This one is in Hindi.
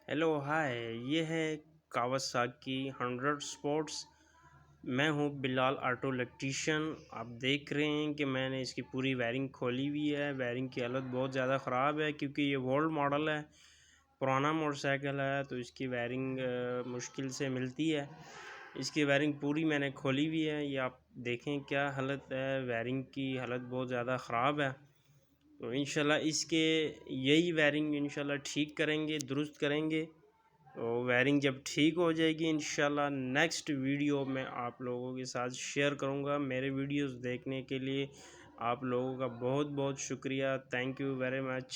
हेलो हाय, ये है कावासाकी 100 स्पोर्ट्स। मैं हूँ बिलाल ऑटो इलेक्ट्रीशियन। आप देख रहे हैं कि मैंने इसकी पूरी वायरिंग खोली हुई है। वायरिंग की हालत बहुत ज़्यादा ख़राब है क्योंकि ये ओल्ड मॉडल है, पुराना मोटरसाइकिल है, तो इसकी वायरिंग मुश्किल से मिलती है। इसकी वायरिंग पूरी मैंने खोली हुई है। ये आप देखें क्या हालत है, वायरिंग की हालत बहुत ज़्यादा ख़राब है। तो इंशाल्लाह इसके यही वायरिंग इंशाल्लाह ठीक करेंगे, दुरुस्त करेंगे। तो वायरिंग जब ठीक हो जाएगी इंशाल्लाह नेक्स्ट वीडियो में आप लोगों के साथ शेयर करूंगा। मेरे वीडियोस देखने के लिए आप लोगों का बहुत बहुत शुक्रिया। Thank you very much.